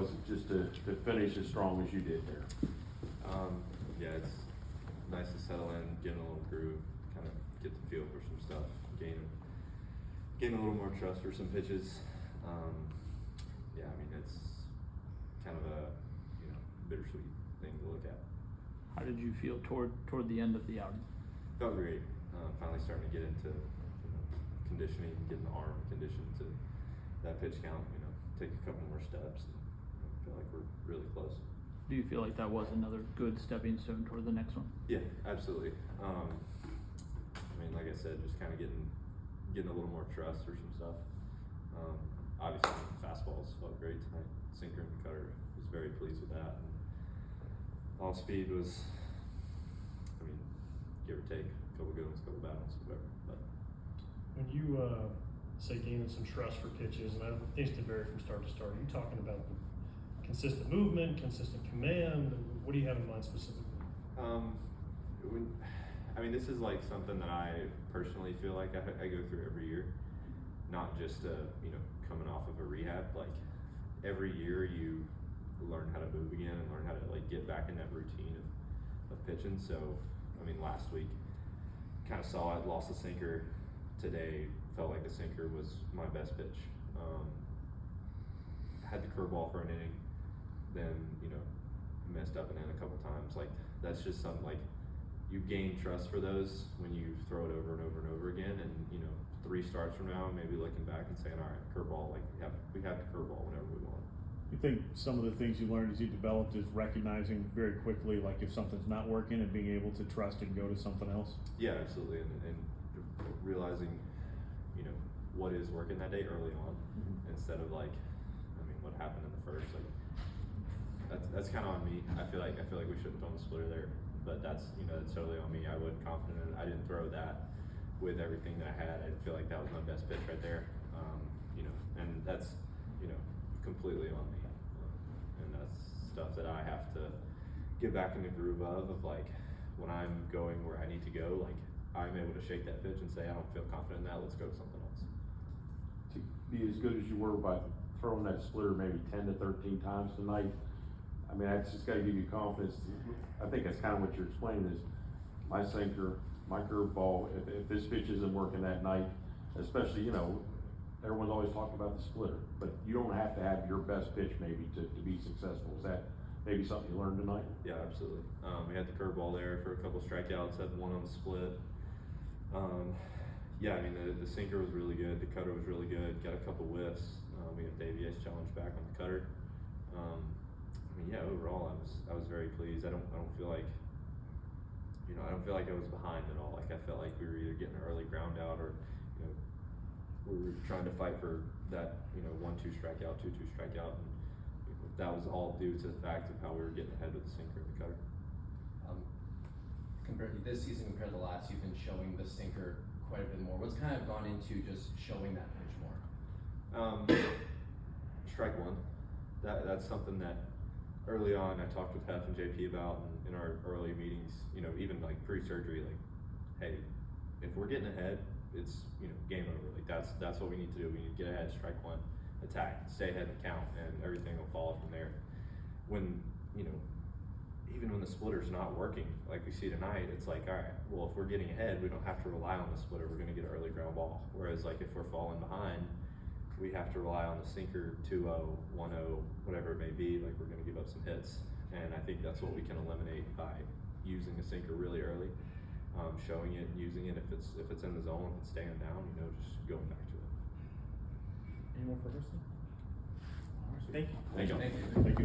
was it just to finish as strong as you did there? Yeah, it's nice to settle in, get in a little groove, kind of get the feel for some stuff, gain a little more trust for some pitches. Yeah, I mean, it's kind of a, bittersweet thing to look at. How did you feel toward the end of the outing? Felt great. Finally starting to get into conditioning, getting the arm conditioned to that pitch count. Take a couple more steps, and feel like we're really close. Do you feel like that was another good stepping stone toward the next one? Yeah, absolutely. I mean, like I said, just kind of getting a little more trust for some stuff. Obviously, the fastballs felt great tonight. Sinker and cutter, was very pleased with that. And off speed was, I mean, give or take, a couple good ones, a couple bad ones, whatever. But when you say gaining some trust for pitches, and I don't think things can vary from start to start, are you talking about consistent movement, consistent command? What do you have in mind specifically? I mean, this is like something that I personally feel like I go through every year, not just coming off of a rehab. Like every year you learn how to move again and learn how to like get back in that routine of pitching. So I mean, last week kind of saw it, lost a sinker. Today felt like the sinker was my best pitch. Had the curveball for an inning, then messed up and in a couple times. Like that's just something, like you gain trust for those when you throw it over and over and over again. And 3 starts from now, maybe looking back and saying, all right, curveball, like we have the curveball whenever we want. You think some of the things you learned as you developed is recognizing very quickly, like if something's not working and being able to trust and go to something else? Yeah, absolutely, and realizing, what is working that day early on, instead of like, I mean, what happened in the first, like that's kind of on me. I feel like we shouldn't have thrown the splitter there, but that's that's totally on me. I wasn't confident in it. I didn't throw that with everything that I had. I didn't feel like that was my best pitch right there, and that's completely on me, and that's stuff that I have to get back in the groove of like when I'm going where I need to go, like I'm able to shake that pitch and say, I don't feel confident in that, let's go to something else. To be as good as you were by throwing that splitter maybe 10 to 13 times tonight, I mean, that's just got to give you confidence. I think that's kind of what you're explaining is my sinker, my curveball, if this pitch isn't working that night, especially, everyone's always talking about the splitter, but you don't have to have your best pitch maybe to be successful. Is that maybe something you learned tonight? Yeah, absolutely. We had the curveball there for a couple strikeouts, had one on the split. Yeah, I mean, the sinker was really good, the cutter was really good, got a couple whiffs. We had Davies challenge back on the cutter. I mean, yeah, overall, I was very pleased. I don't feel like, I don't feel like I was behind at all. Like I felt like we were either getting an early ground out or, we were trying to fight for that, 1-2 strikeout, 2-2 strikeout, and that was all due to the fact of how we were getting ahead with the sinker and the cutter. Compared to this season compared to last, you've been showing the sinker quite a bit more. What's kind of gone into just showing that pitch more? Strike one. That's something that early on I talked with Hef and JP about in our early meetings, even like pre-surgery, like, hey, if we're getting ahead, it's game over. Like that's what we need to do. We need to get ahead, strike one, attack, stay ahead and count, and everything will follow from there. When even when the splitter's not working, like we see tonight, it's like, all right, well, if we're getting ahead, we don't have to rely on the splitter. We're going to get an early ground ball. Whereas like if we're falling behind, we have to rely on the sinker, 2-0, 1-0, whatever it may be. Like we're going to give up some hits, and I think that's what we can eliminate by using a sinker really early, showing it, using it. If it's in the zone, if it's staying down, just going back to it. Any more for Hurston? Thank you. Thank you. Thank you. Thank you.